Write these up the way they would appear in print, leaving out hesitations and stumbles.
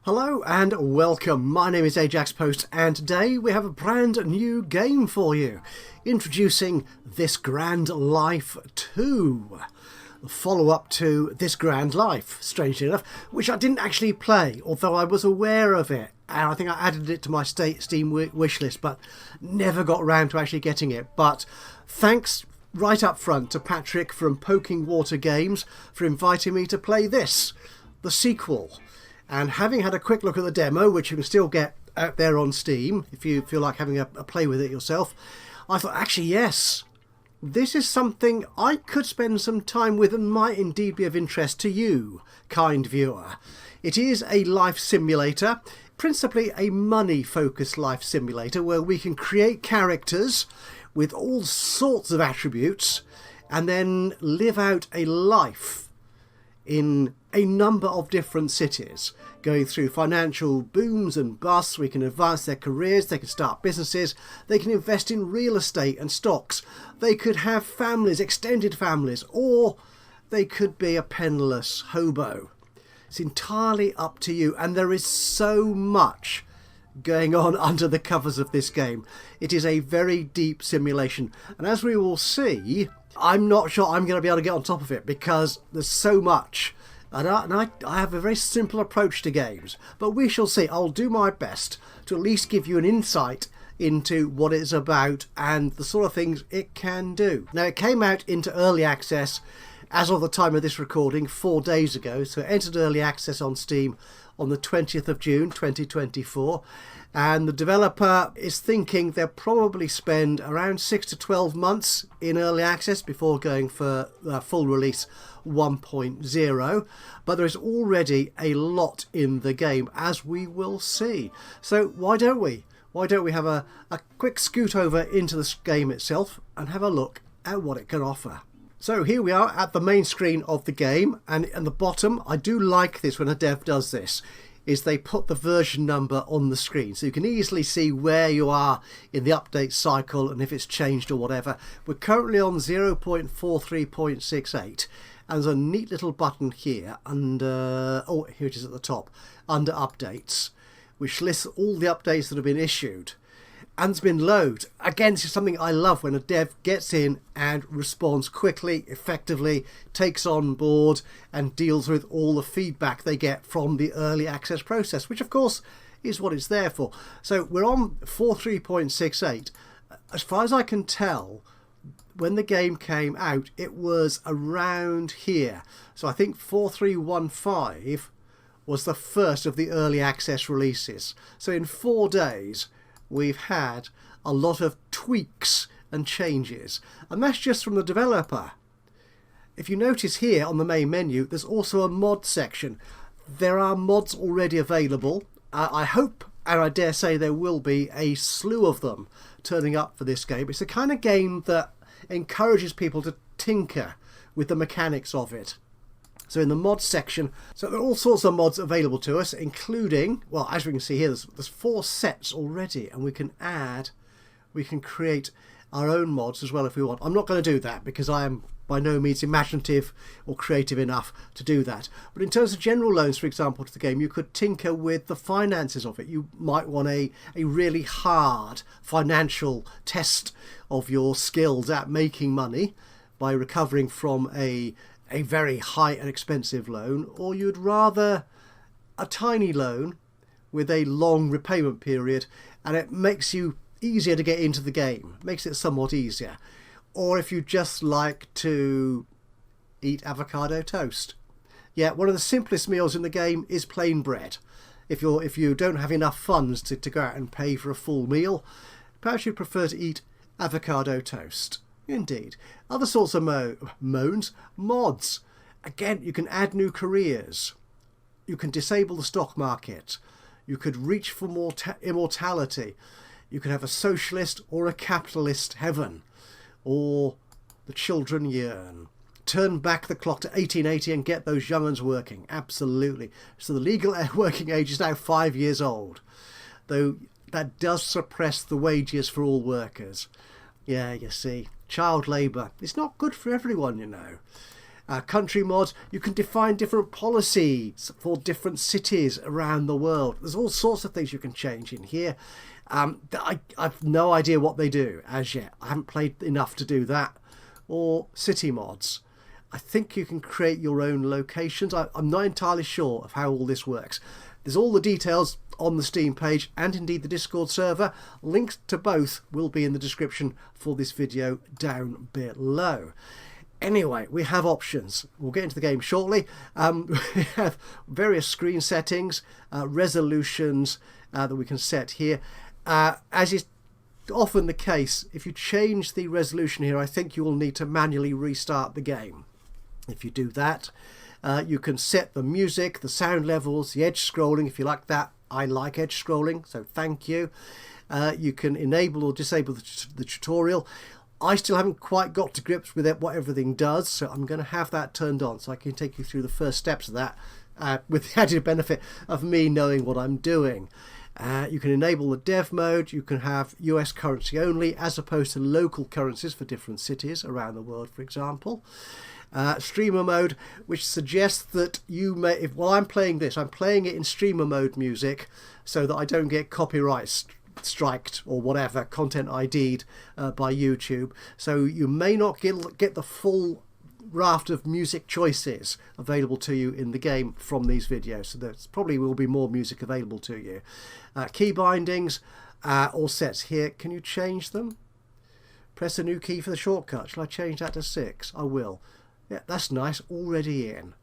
Hello and welcome. My name is Ajaxpost and today we have a brand new game for you. Introducing This Grand Life 2. The follow-up to This Grand Life, strangely enough, which I didn't actually play, although I was aware of it. And I think I added it to my Steam wishlist, but never got around to actually getting it. But thanks right up front to Patrick from Poking Water Games for inviting me to play this, the sequel. And having had a quick look at the demo, which you can still get out there on Steam if you feel like having a play with it yourself, I thought, actually, yes, this is something I could spend some time with and might indeed be of interest to you, kind viewer. It is a life simulator, principally a money-focused life simulator where we can create characters with all sorts of attributes and then live out a life in a number of different cities, going through financial booms and busts. We can advance their careers, they can start businesses, they can invest in real estate and stocks, they could have families, extended families, or they could be a penniless hobo. It's entirely up to you, and there is so much going on under the covers of this game. It is a very deep simulation, and as we will see, I'm not sure I'm going to be able to get on top of it because there's so much. And I have a very simple approach to games, but we shall see. I'll do my best to at least give you an insight into what it's about and the sort of things it can do. Now, it came out into early access as of the time of this recording 4 days ago, so it entered early access on Steam on the 20th of June 2024, and the developer is thinking they'll probably spend around 6 to 12 months in early access before going for full release 1.0, but there is already a lot in the game, as we will see. So why don't we have a quick scoot over into the game itself and have a look at what it can offer. So here we are at the main screen of the game, and at the bottom, I do like this when a dev does this, is they put the version number on the screen so you can easily see where you are in the update cycle and if it's changed or whatever. We're currently on 0.43.68 and there's a neat little button here under, oh, here it is at the top, under updates, which lists all the updates that have been issued. And there's been loads. Again, this is something I love when a dev gets in and responds quickly, effectively, takes on board and deals with all the feedback they get from the early access process, which of course is what it's there for. So we're on 43.68. As far as I can tell, when the game came out, it was around here. So I think 4315 was the first of the early access releases. So in 4 days, we've had a lot of tweaks and changes, and that's just from the developer. If you notice here on the main menu, there's also a mod section. There are mods already available. I hope, and I dare say there will be, a slew of them turning up for this game. It's the kind of game that encourages people to tinker with the mechanics of it. So in the mods section, so there are all sorts of mods available to us, including, well, as we can see here, there's 4 sets already, and we can create our own mods as well if we want. I'm not going to do that because I am by no means imaginative or creative enough to do that. But in terms of general loans, for example, to the game, you could tinker with the finances of it. You might want a really hard financial test of your skills at making money by recovering from a very high and expensive loan, or you'd rather a tiny loan with a long repayment period, and it makes you easier to get into the game, makes it somewhat easier. Or if you just like to eat avocado toast. Yeah, one of the simplest meals in the game is plain bread. If you don't have enough funds to go out and pay for a full meal, perhaps you prefer to eat avocado toast. Indeed. Other sorts of mods. Again, you can add new careers. You can disable the stock market. You could reach for more immortality. You could have a socialist or a capitalist heaven. Or the children yearn. Turn back the clock to 1880 and get those young uns working. Absolutely. So the legal working age is now 5 years old. Though that does suppress the wages for all workers. Yeah, you see. Child labour. It's not good for everyone, you know. Country mods, you can define different policies for different cities around the world. There's all sorts of things you can change in here. I've no idea what they do as yet. I haven't played enough to do that. Or city mods. I think you can create your own locations. I'm not entirely sure of how all this works. There's all the details on the Steam page and indeed the Discord server. Links to both will be in the description for this video down below. Anyway, we have options. We'll get into the game shortly. We have various screen settings, resolutions that we can set here. As is often the case, if you change the resolution here, I think you will need to manually restart the game. If you do that, you can set the music, the sound levels, the edge scrolling if you like that. I like edge scrolling, so thank you. You can enable or disable the tutorial. I still haven't quite got to grips with what everything does, so I'm going to have that turned on so I can take you through the first steps of that with the added benefit of me knowing what I'm doing. You can enable the dev mode. You can have US currency only as opposed to local currencies for different cities around the world, for example. Streamer mode, which suggests that you may, while I'm playing this, I'm playing it in streamer mode music so that I don't get copyright striked or whatever, content ID'd by YouTube. So you may not get the full raft of music choices available to you in the game from these videos. So there probably will be more music available to you. Key bindings, all sets here. Can you change them? Press a new key for the shortcut. Shall I change that to 6? I will. Yeah, that's nice. Already in.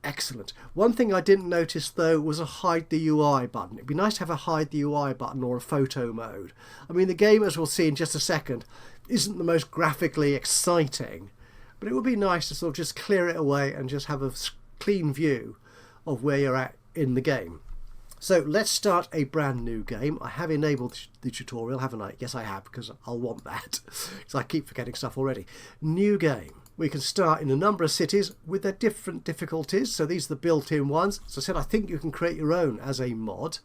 Excellent. One thing I didn't notice though was a hide the UI button. It'd be nice to have a hide the UI button or a photo mode. I mean, the game, as we'll see in just a second, isn't the most graphically exciting, but it would be nice to sort of just clear it away and just have a clean view of where you're at in the game. So let's start a brand new game. I have enabled the tutorial, haven't I? Yes, I have, because I'll want that, because I keep forgetting stuff already. New game. We can start in a number of cities with their different difficulties. So these are the built-in ones. As I said, I think you can create your own as a mod.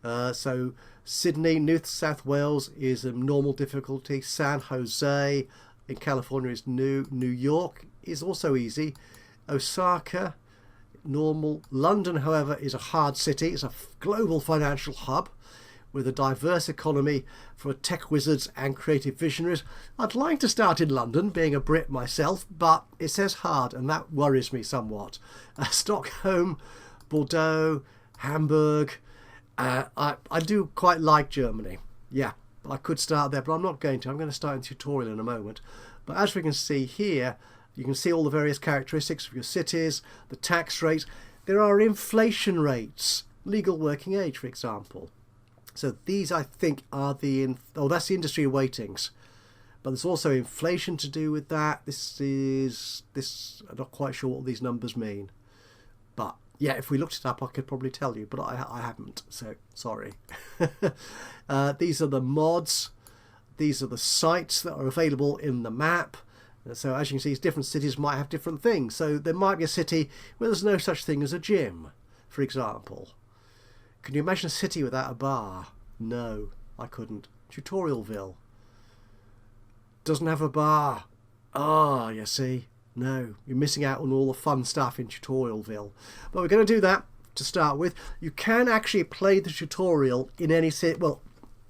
So Sydney, New South Wales is a normal difficulty. San Jose in California is new. New York is also easy. Osaka, normal. London, however, is a hard city. It's a global financial hub with a diverse economy for tech wizards and creative visionaries. I'd like to start in London, being a Brit myself, but it says hard, and that worries me somewhat. Stockholm, Bordeaux, Hamburg. I do quite like Germany. Yeah, I could start there, but I'm not going to. I'm going to start in the tutorial in a moment. But as we can see here, you can see all the various characteristics of your cities, the tax rates. There are inflation rates, legal working age, for example. So these, I think, are that's the industry weightings. But there's also inflation to do with that. I'm not quite sure what these numbers mean. But yeah, if we looked it up, I could probably tell you, but I haven't, so sorry. These are the mods. These are the sites that are available in the map. So as you can see, different cities might have different things. So there might be a city where there's no such thing as a gym, for example. Can you imagine a city without a bar? No, I couldn't. Tutorialville doesn't have a bar. Ah, you see. No, you're missing out on all the fun stuff in Tutorialville. But we're going to do that to start with. You can actually play the tutorial in any city. Well,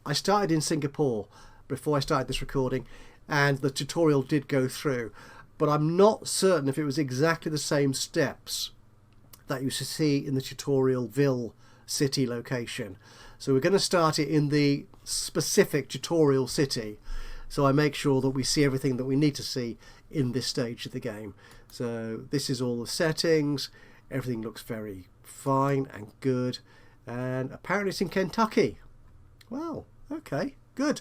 I started in Singapore before I started this recording, and the tutorial did go through. But I'm not certain if it was exactly the same steps that you see in the Tutorialville city location. So we're going to start it in the specific tutorial city, so I make sure that we see everything that we need to see in this stage of the game. So this is all the settings. Everything looks very fine and good, and apparently it's in Kentucky. Well, okay, good.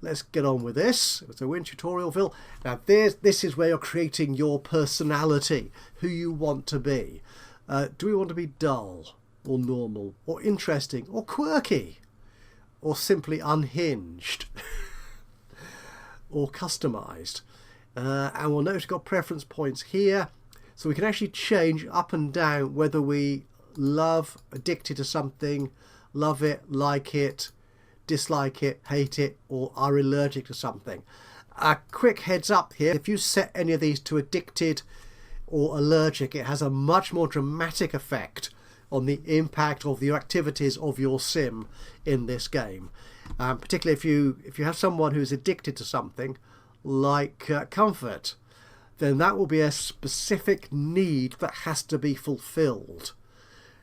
Let's get on with this. So we're in Tutorialville. Now this is where you're creating your personality, who you want to be. Do we want to be dull, or normal, or interesting, or quirky, or simply unhinged, or customized? And we'll notice we've got preference points here, so we can actually change up and down whether we love, addicted to something, love it, like it, dislike it, hate it, or are allergic to something. A quick heads up here, if you set any of these to addicted, or allergic, it has a much more dramatic effect on the impact of the activities of your sim in this game. Particularly if you have someone who's addicted to something like comfort, then that will be a specific need that has to be fulfilled.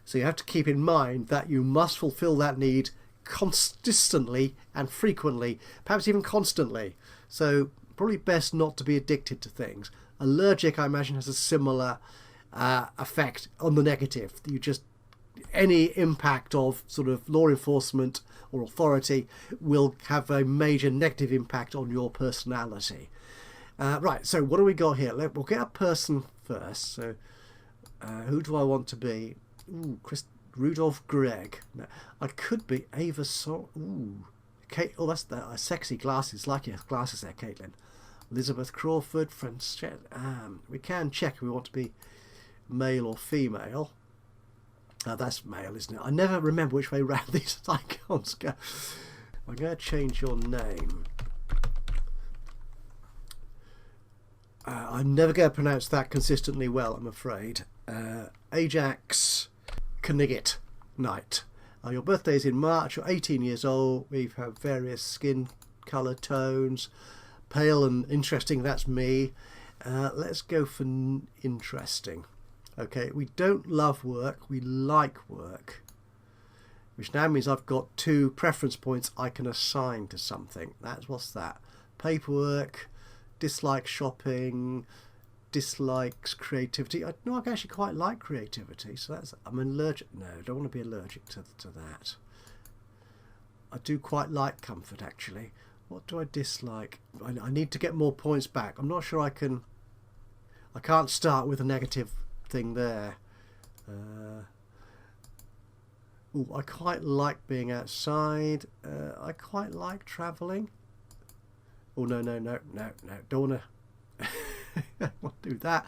So you have to keep in mind that you must fulfill that need consistently and frequently, perhaps even constantly. So probably best not to be addicted to things. Allergic, I imagine, has a similar effect on the negative. You just, any impact of sort of law enforcement or authority will have a major negative impact on your personality. Right, so what do we got here? We'll get a person first. So who do I want to be? Ooh, Rudolph Gregg. No, I could be Ava Ooh, Kate. Oh, that's the sexy glasses. Like your glasses there, Caitlin. Elizabeth Crawford. We can check if we want to be male or female. That's male, isn't it? I never remember which way round these icons go. I'm going to change your name. I'm never going to pronounce that consistently well, I'm afraid. Ajax Knigget Knight. Your birthday is in March. You're 18 years old. We've had various skin colour tones. Pale and interesting, that's me. Let's go for interesting. Okay, we don't love work, we like work, which now means I've got 2 preference points I can assign to something. What's that? Paperwork, dislike shopping, dislikes creativity. I actually quite like creativity, so I'm allergic. No, I don't want to be allergic to that. I do quite like comfort, actually. What do I dislike? I need to get more points back. I'm not sure I can't start with a negative thing there. I quite like being outside. I quite like travelling. Oh, no, don't want to do that.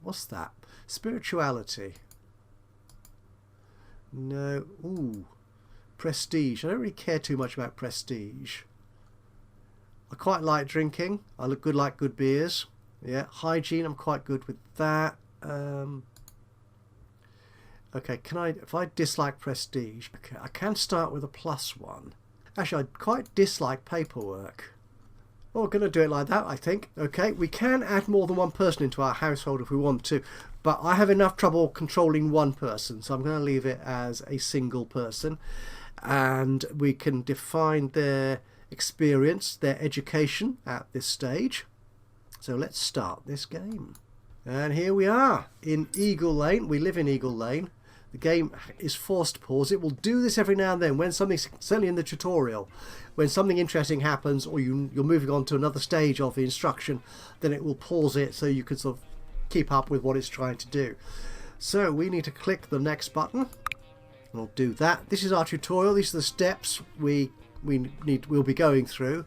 What's that? Spirituality. No. Ooh, prestige. I don't really care too much about prestige. I quite like drinking. I like good beers. Yeah, hygiene, I'm quite good with that. Okay, if I dislike prestige, okay, I can start with a +1. Actually, I quite dislike paperwork. Oh, we're going to do it like that, I think. Okay, we can add more than one person into our household if we want to, but I have enough trouble controlling one person, so I'm going to leave it as a single person. And we can define their experience, their education at this stage. So let's start this game. And here we are in Eagle Lane. We live in Eagle Lane. The game is forced pause. It will do this every now and then when something, certainly in the tutorial, when something interesting happens or you're moving on to another stage of the instruction, then it will pause it so you can sort of keep up with what it's trying to do. So we need to click the next button. We'll do that. This is our tutorial. These are the steps we'll be going through.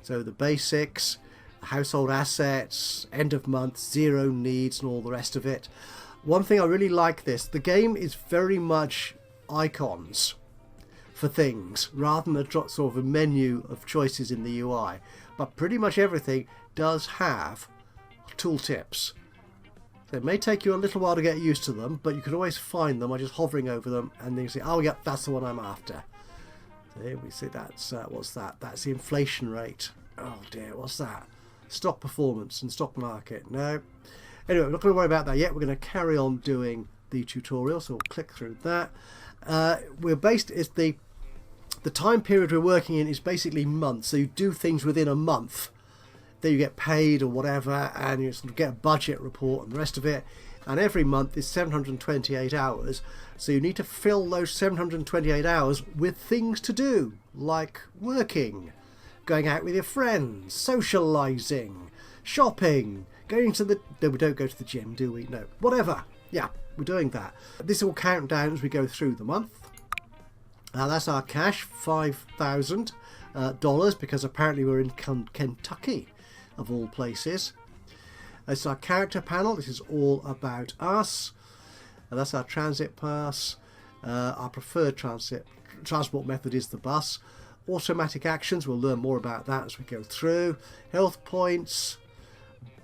So the basics, household assets, end of month, 0 needs, and all the rest of it. One thing I really like the game is very much icons for things rather than a sort of a menu of choices in the UI, but pretty much everything does have tooltips. So it may take you a little while to get used to them, but you can always find them by just hovering over them and then you say, oh yep, that's the one I'm after. So here we see that's what's that? That's the inflation rate. Oh dear, what's that? Stock performance and stock market. No. Anyway, we're not going to worry about that yet. We're going to carry on doing the tutorial, so we'll click through that. The time period we're working in is basically months, so you do things within a month. Then you get paid or whatever, and you sort of get a budget report and the rest of it. And every month is 728 hours, so you need to fill those 728 hours with things to do, like working, going out with your friends, socialising, shopping, going to no, we don't go to the gym, do we? No, whatever. Yeah, we're doing that. This will count down as we go through the month. That's our cash, $5,000, because apparently we're in Kentucky, of all places. It's our character panel. This is all about us. That's our transit pass. Our preferred transport method is the bus. Automatic actions, we'll learn more about that as we go through. Health points,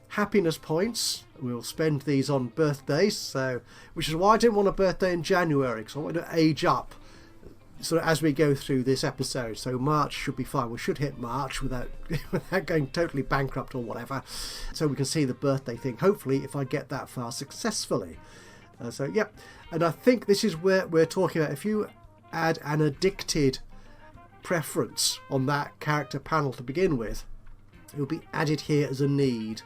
happiness points. We'll spend these on birthdays, so which is why I didn't want a birthday in January, because I want to age up sort of as we go through this episode. So March should be fine. We should hit March without going totally bankrupt or whatever, so we can see the birthday thing, hopefully, if I get that far successfully. So yep, and I think this is where we're talking about, if you add an addicted preference on that character panel to begin with, it will be added here as a need.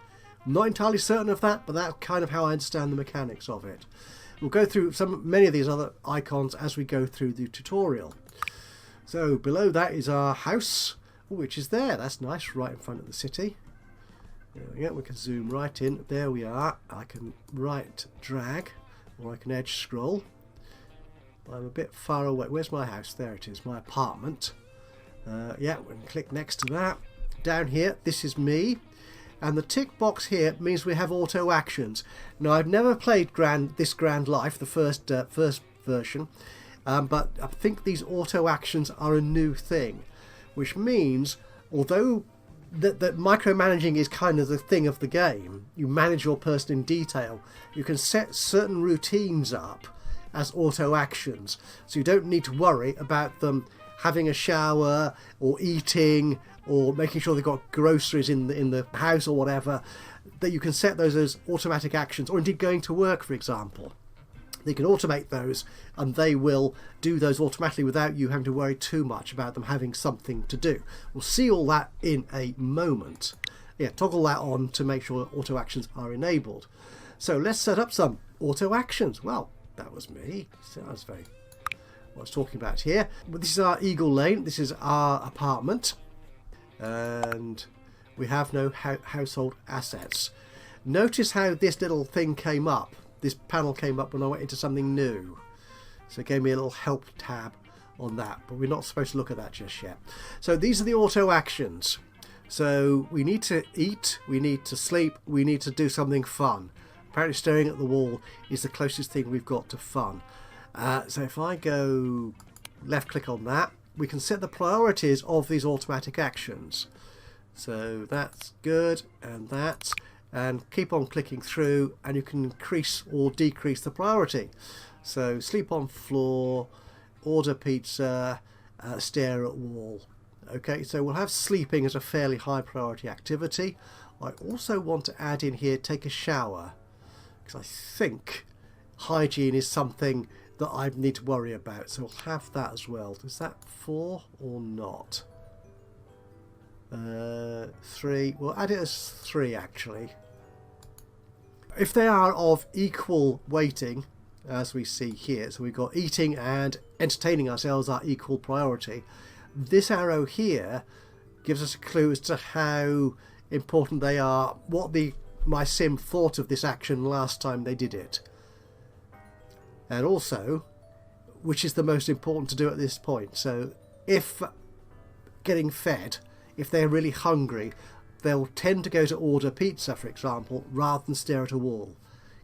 I'm not entirely certain of that, but that's kind of how I understand the mechanics of it. We'll go through many of these other icons as we go through the tutorial. So below that is our house, which is there. That's nice, right in front of the city. There we go. We can zoom right in. There we are. I can right drag, or I can edge scroll. I'm a bit far away. Where's my house? There it is, my apartment. Yeah, we can click next to that. Down here, this is me. And the tick box here means we have auto actions. Now, I've never played this Grand Life, the first version, but I think these auto actions are a new thing, which means, although that micromanaging is kind of the thing of the game, you manage your person in detail, you can set certain routines up as auto actions, so you don't need to worry about them having a shower or eating or making sure they've got groceries in the house or whatever. That you can set those as automatic actions, or indeed going to work, for example. You can automate those and they will do those automatically without you having to worry too much about them having something to do. We'll see all that in a moment. Yeah, toggle that on to make sure auto actions are enabled. So let's set up some auto actions. Well, that was me. So that was what I was talking about here. But this is our Eagle Lane. This is our apartment. And we have no household assets. Notice how this little thing came up. This panel came up when I went into something new. So it gave me a little help tab on that. But we're not supposed to look at that just yet. So these are the auto actions. So we need to eat, we need to sleep, we need to do something fun. Apparently staring at the wall is the closest thing we've got to fun. So if I go left click on that, we can set the priorities of these automatic actions. So that's good, and keep on clicking through, and you can increase or decrease the priority. So sleep on floor, order pizza, stare at wall. Okay, so we'll have sleeping as a fairly high priority activity. I also want to add in here take a shower, because I think hygiene is something that I need to worry about, so we'll have that as well. Is that 4 or not? 3. We'll add it as 3 actually. If they are of equal weighting, as we see here, so we've got eating and entertaining ourselves are equal priority, this arrow here gives us a clue as to how important they are, what my sim thought of this action last time they did it. And also, which is the most important to do at this point. So if getting fed, if they're really hungry, they'll tend to go to order pizza, for example, rather than stare at a wall,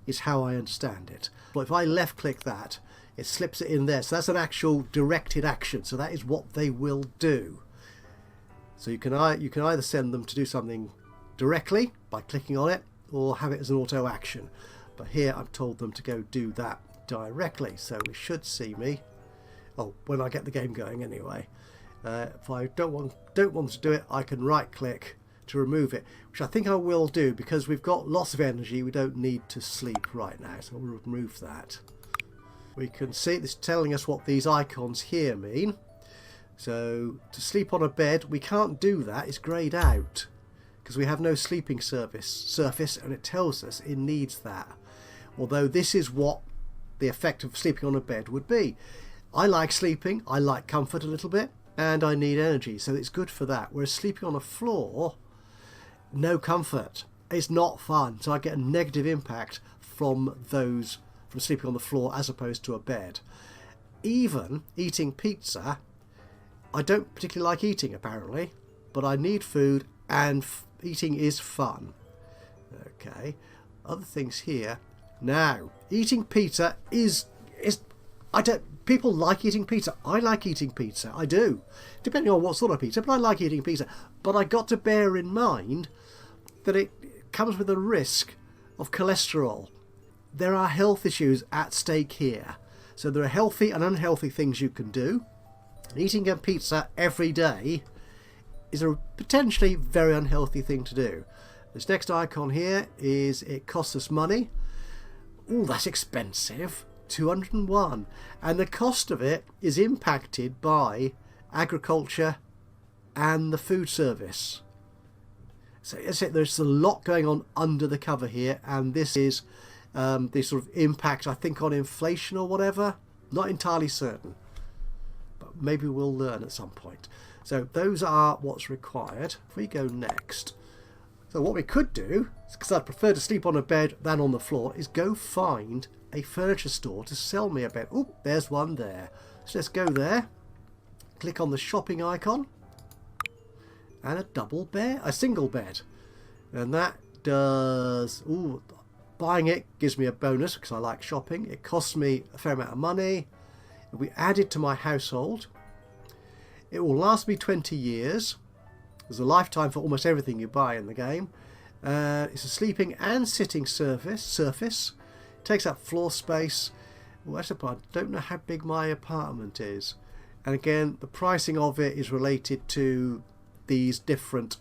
is how I understand it. But if I left click that, it slips it in there. So that's an actual directed action. So that is what they will do. So you can either send them to do something directly by clicking on it, or have it as an auto action. But here I've told them to go do that directly, so we should see me when I get the game going anyway. If I don't want to do it, I can right click to remove it, which I think I will do, because we've got lots of energy. We don't need to sleep right now, so we'll remove that. We can see this telling us what these icons here mean. So to sleep on a bed, we can't do that, it's greyed out because we have no sleeping surface, and it tells us it needs that, although this is what the effect of sleeping on a bed would be. I like sleeping, I like comfort a little bit, and I need energy, so it's good for that. Whereas sleeping on a floor, no comfort, it's not fun, so I get a negative impact from sleeping on the floor as opposed to a bed. Even eating pizza, I don't particularly like eating apparently, but I need food, and eating is fun. Okay, other things here. Now, eating pizza people like eating pizza. I like eating pizza. I do. Depending on what sort of pizza, but I like eating pizza. But I got to bear in mind that it comes with a risk of cholesterol. There are health issues at stake here. So there are healthy and unhealthy things you can do. And eating a pizza every day is a potentially very unhealthy thing to do. This next icon here is it costs us money. Oh, that's expensive. 201. And the cost of it is impacted by agriculture and the food service. So there's a lot going on under the cover here, and this is the sort of impact, I think, on inflation or whatever. Not entirely certain, but maybe we'll learn at some point. So those are what's required. If we go next, so what we could do, because I'd prefer to sleep on a bed than on the floor, is go find a furniture store to sell me a bed. Oh, there's one there. So let's go there, click on the shopping icon, and a single bed, and that does, ooh, buying it gives me a bonus because I like shopping. It costs me a fair amount of money. It'll be added to my household. It will last me 20 years. There's a lifetime for almost everything you buy in the game. It's a sleeping and sitting surface. It takes up floor space. Well, I don't know how big my apartment is. And again, the pricing of it is related to these different,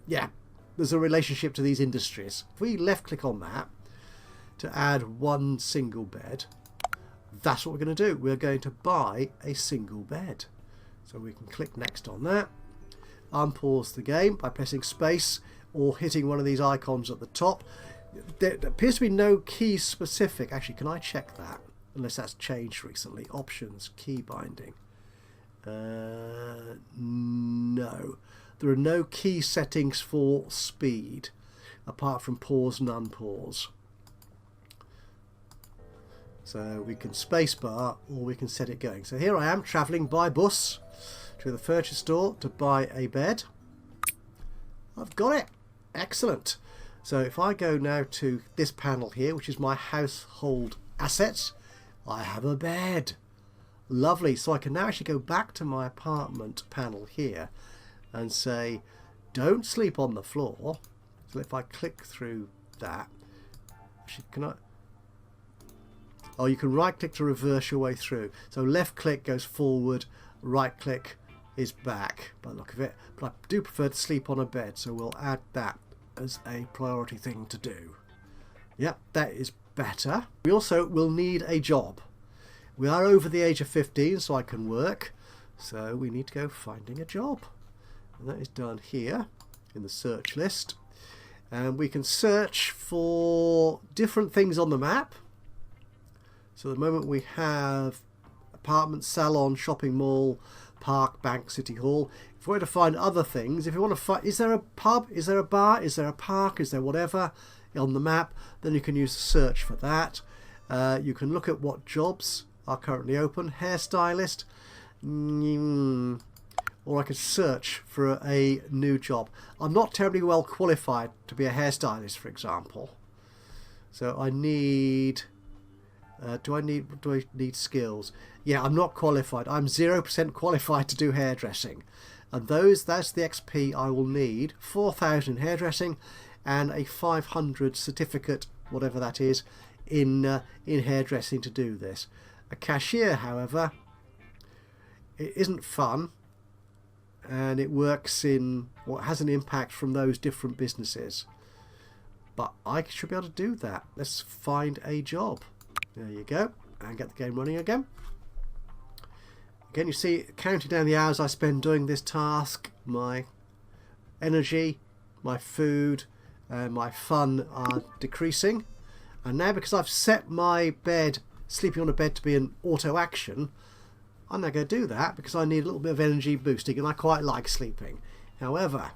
there's a relationship to these industries. If we left click on that to add one single bed, that's what we're going to do. We're going to buy a single bed. So we can click next on that, unpause the game by pressing space or hitting one of these icons at the top. There appears to be no key specific. Actually, can I check that? Unless that's changed recently. Options, key binding. No. There are no key settings for speed, apart from pause and unpause. So we can spacebar or we can set it going. So here I am travelling by bus to the furniture store to buy a bed. I've got it. Excellent. So if I go now to this panel here, which is my household assets, I have a bed. Lovely. So I can now actually go back to my apartment panel here and say, don't sleep on the floor. So if I click through that, actually, can I? Oh, you can right click to reverse your way through. So left click goes forward, right click is back by the look of it. But I do prefer to sleep on a bed, so we'll add that as a priority thing to do. Yep, that is better. We also will need a job. We are over the age of 15, so I can work. So we need to go finding a job. And that is done here in the search list. And we can search for different things on the map. So at the moment we have apartment, salon, shopping mall, park, bank, city hall. If we were to find other things, if you want to find, is there a pub, is there a bar, is there a park, is there whatever on the map, then you can use the search for that. You can look at what jobs are currently open, hairstylist, or I could search for a new job. I'm not terribly well qualified to be a hairstylist, for example. So I need... do I need skills? Yeah, I'm not qualified. I'm 0% qualified to do hairdressing. And that's the XP I will need. 4,000 in hairdressing and a 500 certificate, whatever that is, in hairdressing to do this. A cashier, however, it isn't fun, and it works in what has an impact from those different businesses. But I should be able to do that. Let's find a job. There you go, and get the game running again. Again, you see, counting down the hours I spend doing this task, my energy, my food, and my fun are decreasing. And now, because I've set my bed, sleeping on a bed, to be an auto action, I'm now going to do that because I need a little bit of energy boosting, and I quite like sleeping. However,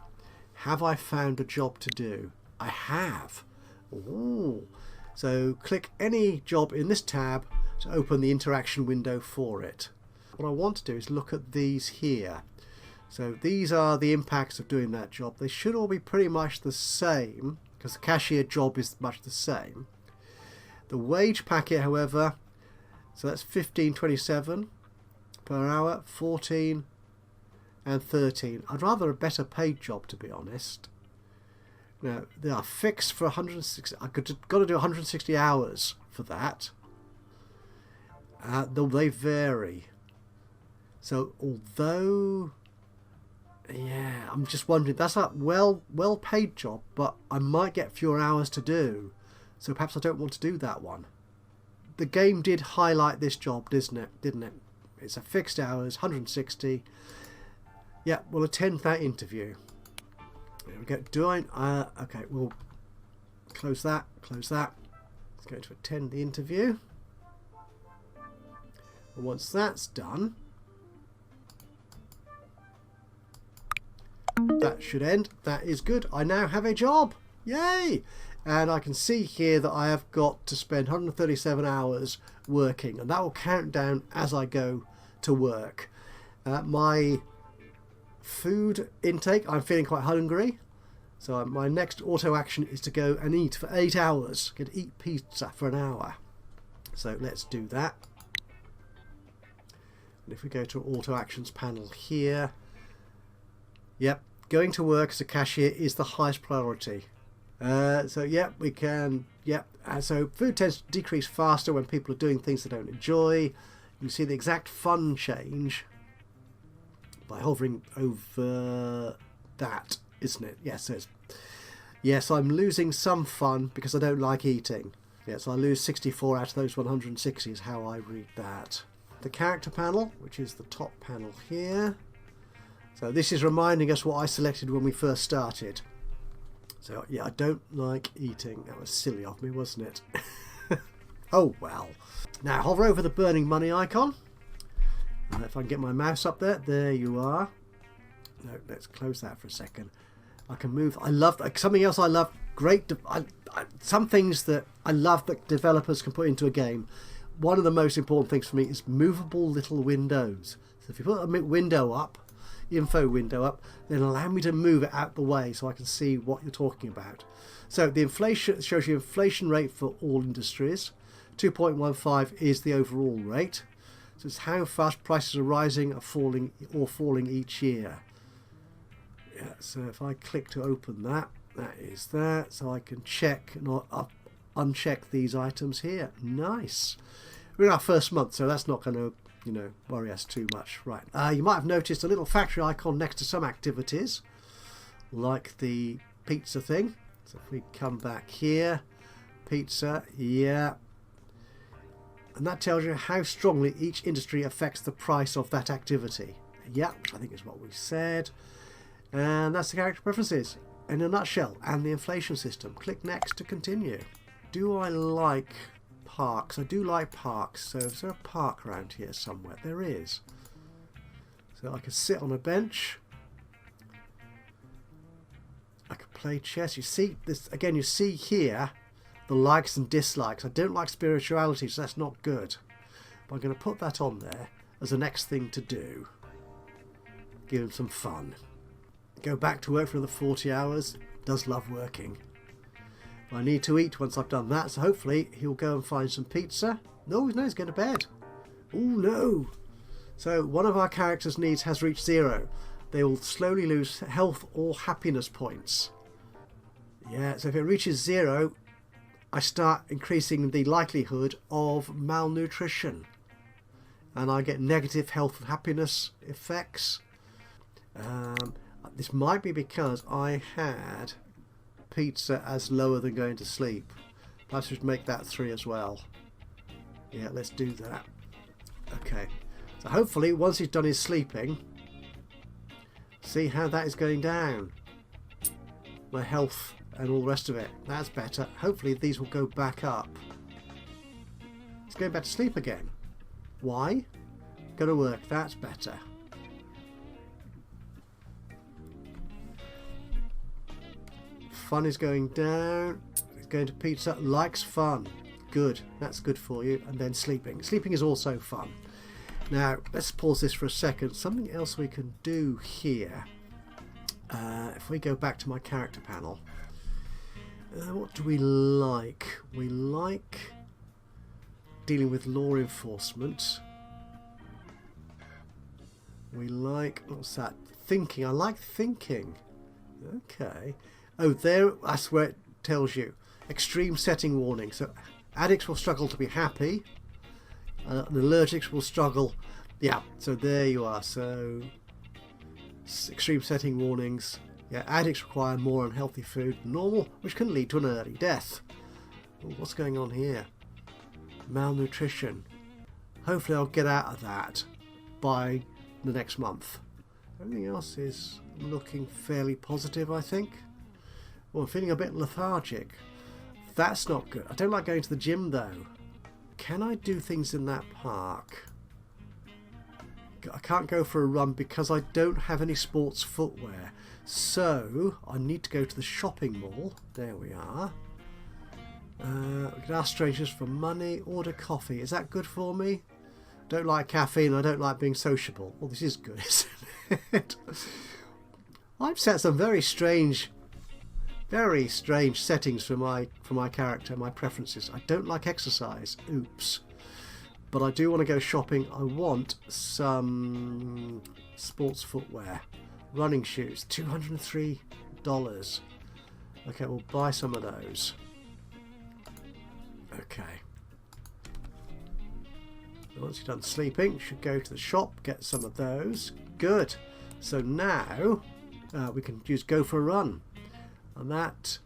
have I found a job to do? I have. Ooh. So click any job in this tab to open the interaction window for it. What I want to do is look at these here. So these are the impacts of doing that job. They should all be pretty much the same because the cashier job is much the same. The wage packet, however, so that's 15.27 per hour, 14 and 13. I'd rather a better paid job, to be honest. Now, they are fixed for 160. I've got to do 160 hours for that. Though they vary. So, although... Yeah, I'm just wondering. That's a well-paid job, but I might get fewer hours to do. So perhaps I don't want to do that one. The game did highlight this job, didn't it? It's a fixed hours, 160. Yeah, we'll attend that interview. There we go. Okay, we'll close that. Let's go to attend the interview. And once that's done, that should end. That is good. I now have a job. Yay! And I can see here that I have got to spend 137 hours working, and that will count down as I go to work. My food intake, I'm feeling quite hungry, so my next auto action is to go and eat for 8 hours. Get to eat pizza for an hour. So let's do that. And if we go to auto actions panel here, yep, going to work as a cashier is the highest priority. So yeah, we can, yeah. So food tends to decrease faster when people are doing things they don't enjoy. You see the exact fun change by hovering over that, isn't it? Yes, yes, I'm losing some fun because I don't like eating. Yes, I lose 64 out of those 160 is how I read that. The character panel, which is the top panel here. So this is reminding us what I selected when we first started. So yeah, I don't like eating. That was silly of me, wasn't it? Oh well. Now hover over the burning money icon. If I can get my mouse up there. There you are. No, let's close that for a second. I can move. I love something else I love. Some things that I love that developers can put into a game. One of the most important things for me is movable little windows. So if you put a window up, info window up, then allow me to move it out the way so I can see what you're talking about. So the inflation shows you inflation rate for all industries. 2.15 is the overall rate. So it's how fast prices are rising or falling each year. Yeah, so if I click to open that, that is that. So I can check and uncheck these items here. Nice. We're in our first month, so that's not going to worry us too much. Right. You might have noticed a little factory icon next to some activities, like the pizza thing. So if we come back here, pizza, yeah. And that tells you how strongly each industry affects the price of that activity. Yeah, which I think is what we said. And that's the character preferences in a nutshell, and the inflation system. Click next to continue. Do I like parks? I do like parks. So is there a park around here somewhere? There is. So I can sit on a bench. I can play chess. You see this again. You see here the likes and dislikes. I don't like spirituality, so that's not good. But I'm going to put that on there as the next thing to do. Give him some fun. Go back to work for another 40 hours. Does love working. I need to eat once I've done that, so hopefully he'll go and find some pizza. No, he's going to bed. Oh no! So one of our characters' needs has reached 0. They will slowly lose health or happiness points. Yeah, so if it reaches 0, I start increasing the likelihood of malnutrition. And I get negative health and happiness effects. This might be because I had pizza as lower than going to sleep. Perhaps we should make that 3 as well. Yeah, let's do that. Okay, so hopefully once he's done his sleeping, see how that is going down. My health and all the rest of it. That's better. Hopefully these will go back up. It's going back to sleep again. Why? Go to work. That's better. Fun is going down. It's going to pizza. Likes fun. Good. That's good for you. And then sleeping. Sleeping is also fun. Now, let's pause this for a second. Something else we can do here. If we go back to my character panel. What do we like? We like dealing with law enforcement. We like... What's that? Thinking. I like thinking. Okay. Oh, there, that's where it tells you. Extreme setting warning. So addicts will struggle to be happy. And allergics will struggle. Yeah, so there you are. So extreme setting warnings. Yeah, addicts require more unhealthy food than normal, which can lead to an early death. Ooh, what's going on here? Malnutrition. Hopefully I'll get out of that by the next month. Everything else is looking fairly positive, I think. Well, I'm feeling a bit lethargic. That's not good. I don't like going to the gym though. Can I do things in that park? I can't go for a run because I don't have any sports footwear. So I need to go to the shopping mall. There we are. We can ask strangers for money. Order coffee. Is that good for me? Don't like caffeine. I don't like being sociable. Well, this is good, isn't it? I've set some very strange settings for my character, my preferences. I don't like exercise. Oops. But I do want to go shopping. I want some sports footwear. Running shoes. $203. Okay, we'll buy some of those. Okay. Once you're done sleeping, you should go to the shop, get some of those. Good. So now we can just go for a run. And that...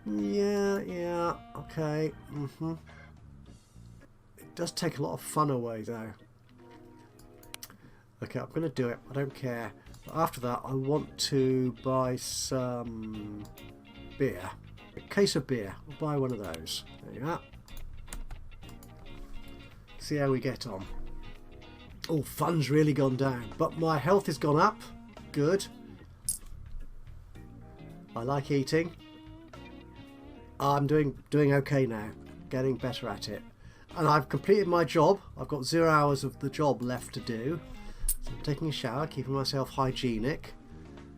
Yeah, okay. It does take a lot of fun away though. Okay, I'm going to do it. I don't care. But after that, I want to buy some beer. A case of beer. I'll buy one of those. There you are. See how we get on. Oh, fun's really gone down. But my health has gone up. Good. I like eating. I'm doing okay now. Getting better at it. And I've completed my job. I've got 0 hours of the job left to do. So I'm taking a shower, keeping myself hygienic.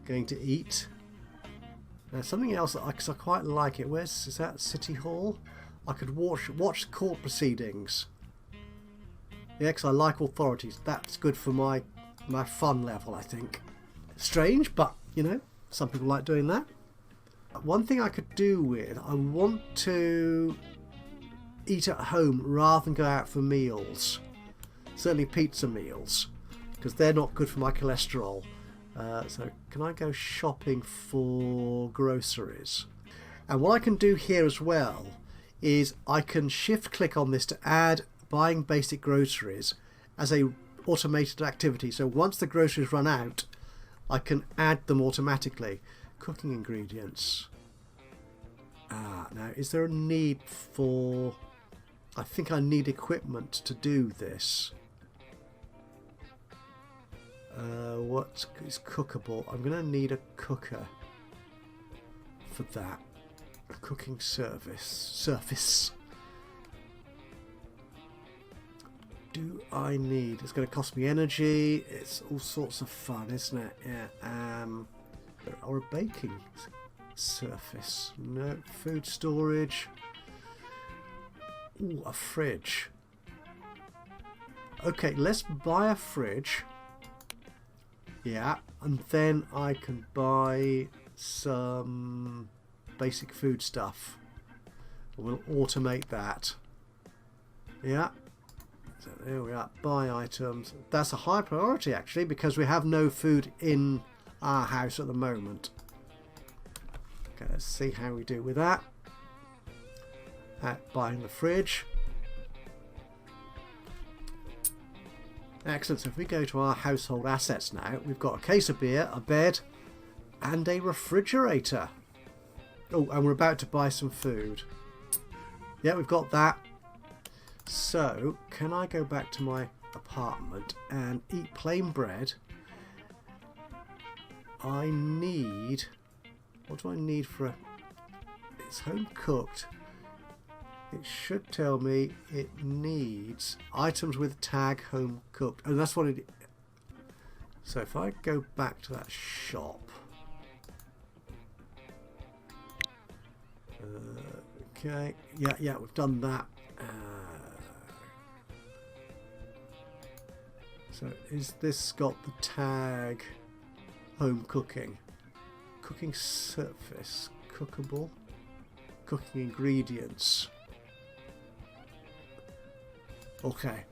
Going to eat. Now something else that because I quite like it. Is that City Hall? I could watch court proceedings. Yeah, because I like authorities. That's good for my fun level, I think. Strange, but you know, some people like doing that. One thing I could do with, I want to eat at home rather than go out for meals. Certainly pizza meals, because they're not good for my cholesterol. So can I go shopping for groceries? And what I can do here as well is I can shift click on this to add buying basic groceries as a automated activity. So once the groceries run out, I can add them automatically. Cooking ingredients. Now is there a need for... I think I need equipment to do this. What is cookable? I'm going to need a cooker for that. A cooking surface. Do I need... It's going to cost me energy. It's all sorts of fun, isn't it? Yeah. Or a baking surface. No. Food storage. Ooh, a fridge. Okay, let's buy a fridge. Yeah, and then I can buy some basic food stuff. We'll automate that. Yeah. So there we are. Buy items. That's a high priority actually, because we have no food in our house at the moment. Okay, let's see how we do with that. Buying the fridge. Excellent. So if we go to our household assets now, we've got a case of beer, a bed, and a refrigerator. Oh, and we're about to buy some food. Yeah, we've got that. So, can I go back to my apartment and eat plain bread? I need... What do I need for a... It's home cooked. It should tell me it needs items with tag home cooked. And that's what it... So if I go back to that shop... okay, yeah, we've done that. So is this got the tag home cooking? Cooking surface. cookable. Cooking ingredients. Okay.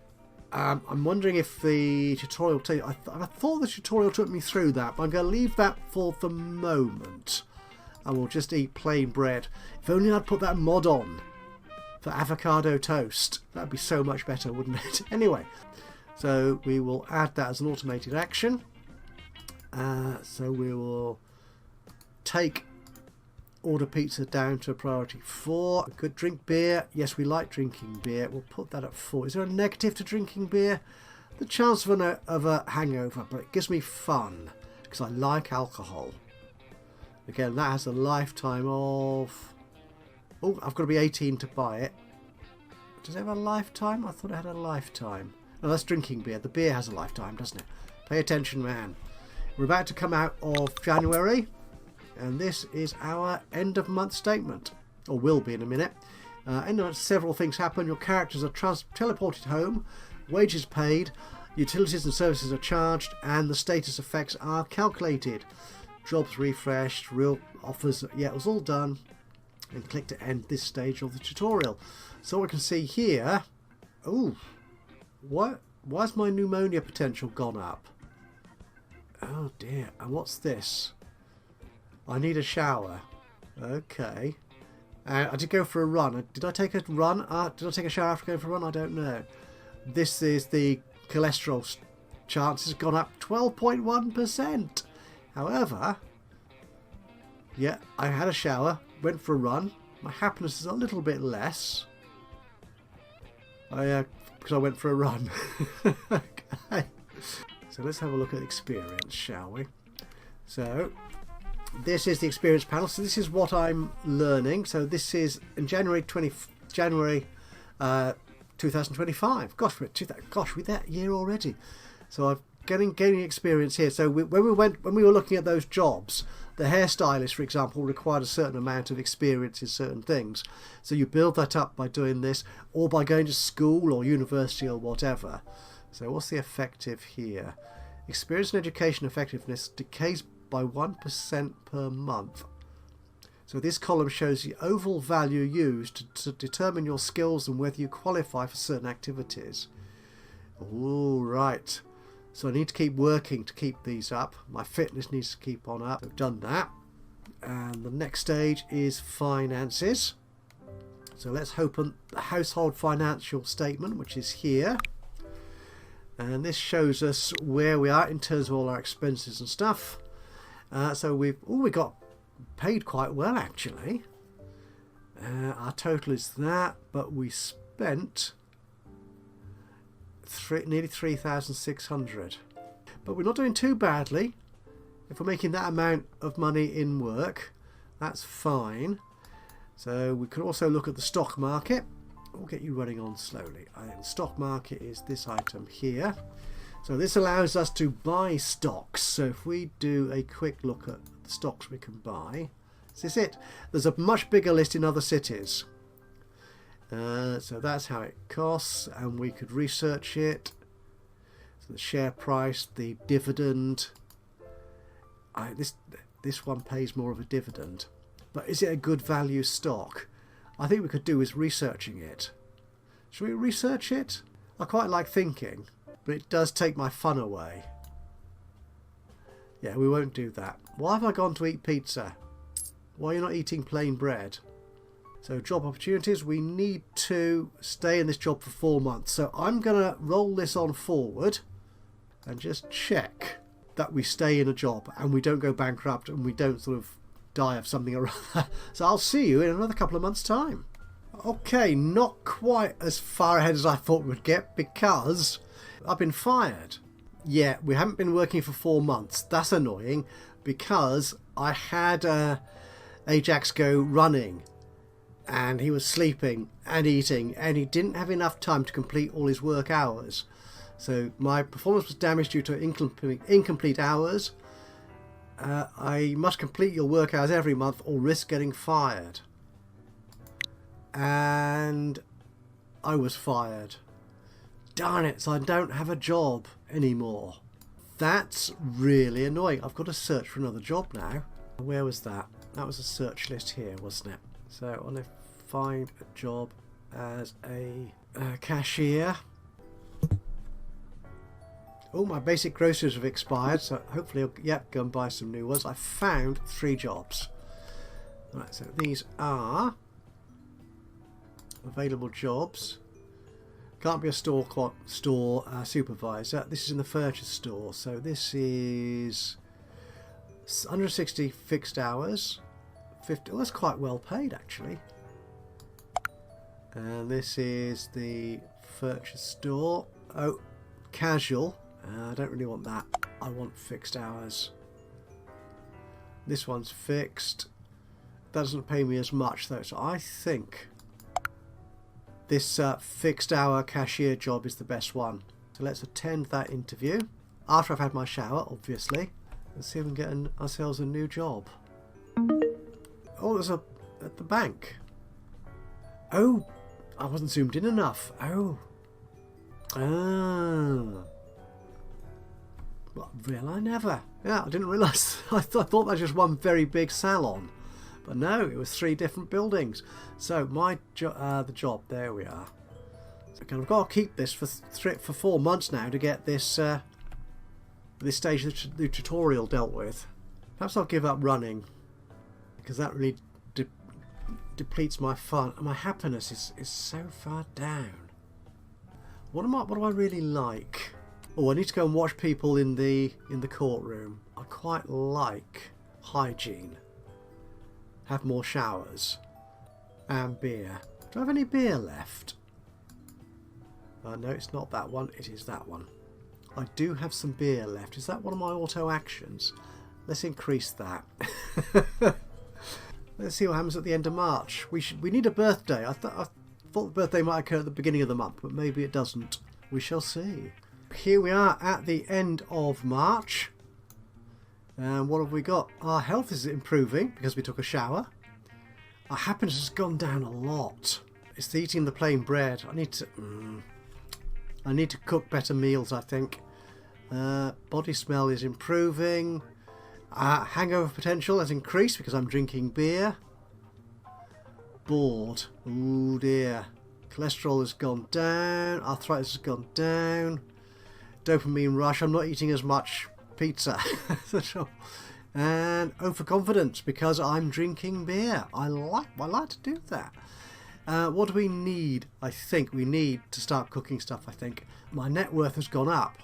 I'm wondering if the tutorial... I thought the tutorial took me through that, but I'm going to leave that for the moment. And we'll just eat plain bread. If only I'd put that mod on for avocado toast. That'd be so much better, wouldn't it? Anyway, so we will add that as an automated action. So we will take order pizza down to priority 4. Could drink beer. Yes, we like drinking beer. We'll put that at 4. Is there a negative to drinking beer? The chance of a hangover, but it gives me fun because I like alcohol. Again, that has a lifetime of... Oh, I've got to be 18 to buy it. Does it have a lifetime? I thought it had a lifetime. No, that's drinking beer. The beer has a lifetime, doesn't it? Pay attention, man. We're about to come out of January. And this is our end of month statement, or will be in a minute. End of month, several things happen. Your characters are teleported home, wages paid, utilities and services are charged, and the status effects are calculated. Jobs refreshed, real offers, yeah, it was all done. And click to end this stage of the tutorial. So we can see here, oh, why's my pneumonia potential gone up? Oh dear, and what's this? I need a shower. Okay. I did go for a run. Did I take a run? Did I take a shower after going for a run? I don't know. This is the cholesterol chance has gone up 12.1%. However, yeah, I had a shower, went for a run. My happiness is a little bit less. Because I went for a run. Okay. So let's have a look at experience, shall we? So this is the experience panel. So this is what I'm learning. So this is in January 2025. Gosh, we're that year already. So I'm gaining experience here. So when we were looking at those jobs, the hairstylist, for example, required a certain amount of experience in certain things. So you build that up by doing this, or by going to school or university or whatever. So what's the effective here? Experience and education effectiveness decays by 1% per month. So this column shows the overall value used to determine your skills and whether you qualify for certain activities. All right. So I need to keep working to keep these up. My fitness needs to keep on up. I've done that. And the next stage is finances. So let's open the household financial statement, which is here. And this shows us where we are in terms of all our expenses and stuff. So we got paid quite well, actually. Our total is that, but we spent nearly 3,600. But we're not doing too badly. If we're making that amount of money in work, that's fine. So we could also look at the stock market. We'll get you running on slowly. I think the stock market is this item here. So this allows us to buy stocks. So if we do a quick look at the stocks we can buy, is this it? There's a much bigger list in other cities. So that's how it costs, and we could research it. So the share price, the dividend. This one pays more of a dividend. But is it a good value stock? I think we could do is researching it. Should we research it? I quite like thinking, but it does take my fun away. Yeah, we won't do that. Why have I gone to eat pizza? Why are you not eating plain bread? So job opportunities, we need to stay in this job for 4 months. So I'm going to roll this on forward and just check that we stay in a job and we don't go bankrupt and we don't sort of die of something or other. So I'll see you in another couple of months' time. Okay, not quite as far ahead as I thought we'd get because I've been fired. Yeah, we haven't been working for 4 months. That's annoying because I had Ajax go running and he was sleeping and eating and he didn't have enough time to complete all his work hours. So my performance was damaged due to incomplete hours. I must complete your work hours every month or risk getting fired. And I was fired. Darn it, so I don't have a job anymore. That's really annoying. I've got to search for another job now. Where was that? That was a search list here, wasn't it? So I want to find a job as a cashier. Oh, my basic groceries have expired, so hopefully I'll go and buy some new ones. I found 3 jobs. Right, so these are available jobs. Can't be a store supervisor. This is in the furniture store, so this is 160 fixed hours. 50. Well, that's quite well paid actually. And this is the furniture store. Oh, casual. I don't really want that. I want fixed hours. This one's fixed. That doesn't pay me as much though, so I think this fixed hour cashier job is the best one. So let's attend that interview after I've had my shower, obviously. Let's see if we can get ourselves a new job. Oh, there's at the bank. Oh, I wasn't zoomed in enough. Oh. Ah. Well, real I never. Yeah, I didn't realise. I thought that was just one very big salon. But no, it was 3 different buildings. So my the job, there we are. So I've got to keep this for 4 months now to get this this stage of the tutorial dealt with. Perhaps I'll give up running, because that really depletes my fun. My happiness is so far down. What do I really like? Oh, I need to go and watch people in the courtroom. I quite like hygiene. Have more showers and beer. Do I have any beer left? No, it's not that one. It is that one. I do have some beer left. Is that one of my auto actions? Let's increase that. Let's see what happens at the end of March. We need a birthday. I thought the birthday might occur at the beginning of the month, but maybe it doesn't. We shall see. Here we are at the end of March. And what have we got? Our health is improving because we took a shower. Our happiness has gone down a lot. It's the eating the plain bread. I need to cook better meals, I think. Body smell is improving. Hangover potential has increased because I'm drinking beer. Bored. Oh dear. Cholesterol has gone down. Arthritis has gone down. Dopamine rush. I'm not eating as much pizza. And overconfidence because I'm drinking beer. I like to do that. What do we need? I think we need to start cooking stuff. I think my net worth has gone up,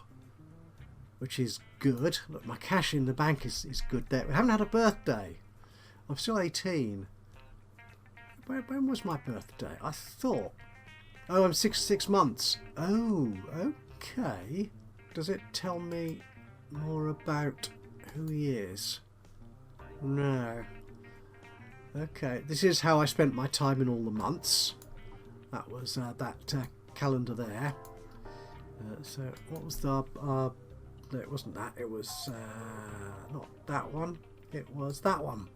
which is good. Look, my cash in the bank is good there. We haven't had a birthday. I'm still 18. When was my birthday? I thought. Oh, I'm 6 months. Oh, okay. Does it tell me more about who he is? No. Okay, this is how I spent my time in all the months. That was that calendar there. So what was the... no, it wasn't that. It was not that one. It was that one.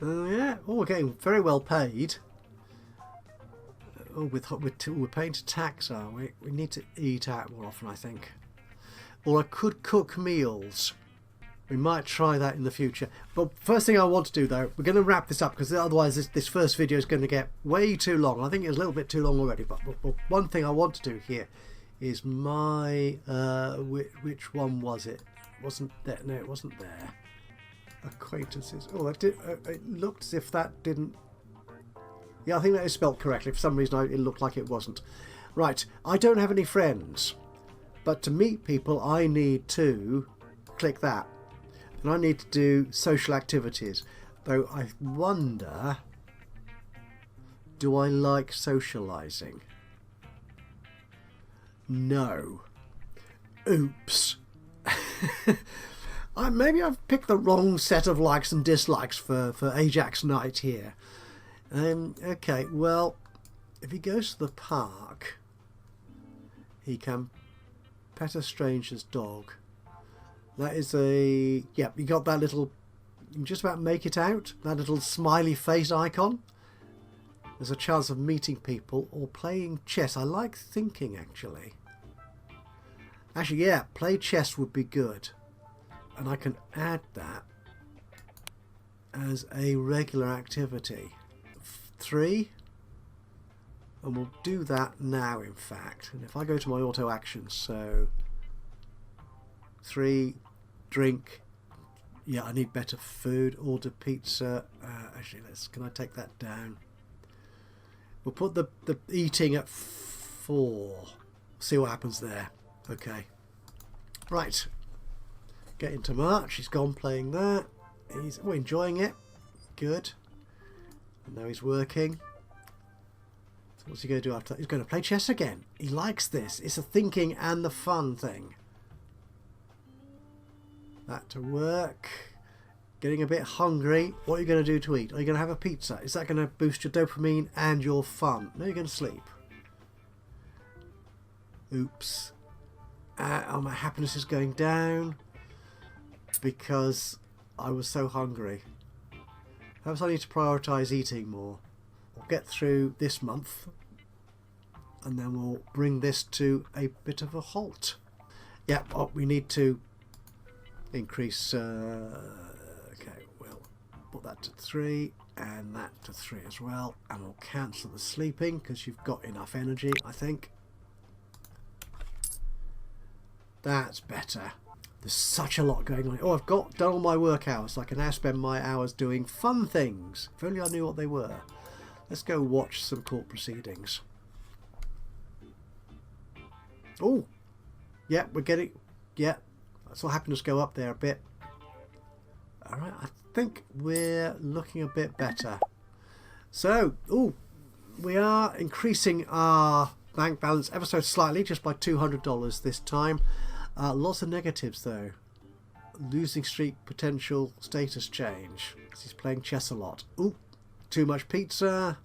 Yeah. Oh, we're getting very well paid. Oh, we're paying to tax, are we? We need to eat out more often, I think. Or I could cook meals. We might try that in the future. But first thing I want to do, though, we're going to wrap this up because otherwise this first video is going to get way too long. I think it was a little bit too long already. But one thing I want to do here is my... which one was it? Wasn't there? No, it wasn't there. Acquaintances. Oh, it looked as if that didn't... Yeah, I think that is spelt correctly. For some reason, it looked like it wasn't. Right, I don't have any friends. But to meet people, I need to click that. And I need to do social activities. Though I wonder, do I like socialising? No. Oops. Maybe I've picked the wrong set of likes and dislikes for Ajax Night here. Okay, well, if he goes to the park, he can pet a stranger's dog. That is a... Yep, you got that little... You can just about make it out. That little smiley face icon. There's a chance of meeting people or playing chess. I like thinking, actually. Actually, yeah, play chess would be good. And I can add that as a regular activity. 3. And we'll do that now, in fact. And if I go to my auto actions, so 3, drink. Yeah, I need better food. Order pizza. Actually, can I take that down? We'll put the eating at 4. See what happens there. Okay. Right. Get into March. He's gone playing that. He's enjoying it. Good. And now he's working. So what's he going to do after that? He's going to play chess again. He likes this. It's a thinking and the fun thing. That to work. Getting a bit hungry. What are you going to do to eat? Are you going to have a pizza? Is that going to boost your dopamine and your fun? No, you're going to sleep. Oops. Oh, my happiness is going down because I was so hungry. Perhaps I need to prioritise eating more. We'll get through this month and then we'll bring this to a bit of a halt. Yeah, we need to increase... okay, we'll put that to 3 and that to 3 as well. And we'll cancel the sleeping because you've got enough energy, I think. That's better. There's such a lot going on. Oh, I've done all my work hours, so I can now spend my hours doing fun things. If only I knew what they were. Let's go watch some court proceedings. Oh, yeah, we're getting... Yeah, I saw happiness go up there a bit. Alright, I think we're looking a bit better. So, we are increasing our bank balance ever so slightly, just by $200 this time. Lots of negatives though. Losing streak potential, status change. Because he's playing chess a lot. Ooh, too much pizza.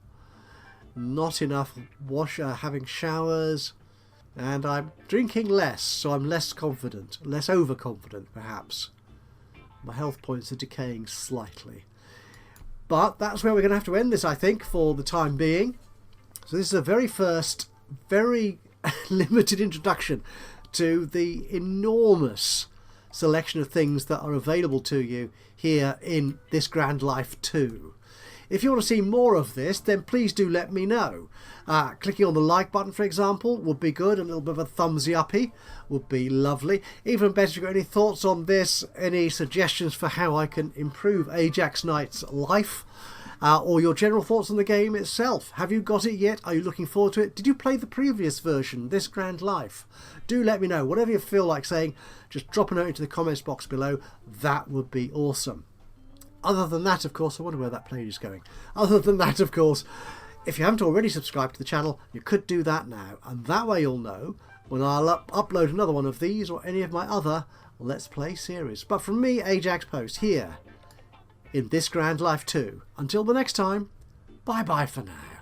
Not enough having showers. And I'm drinking less, so I'm less confident. Less overconfident, perhaps. My health points are decaying slightly. But that's where we're going to have to end this, I think, for the time being. So this is the very first, very limited introduction to the enormous selection of things that are available to you here in This Grand Life 2. If you want to see more of this, then please do let me know. Clicking on the like button, for example, would be good. A little bit of a thumbsy uppy would be lovely. Even better, if you've got any thoughts on this, any suggestions for how I can improve Ajax Knight's life, or your general thoughts on the game itself. Have you got it yet? Are you looking forward to it? Did you play the previous version, This Grand Life? Do let me know. Whatever you feel like saying, just drop a note into the comments box below. That would be awesome. Other than that, of course, I wonder where that plane is going. Other than that, of course, if you haven't already subscribed to the channel, you could do that now. And that way you'll know when I'll upload another one of these or any of my other Let's Play series. But from me, Ajaxpost, here in This Grand Life 2. Until the next time, bye-bye for now.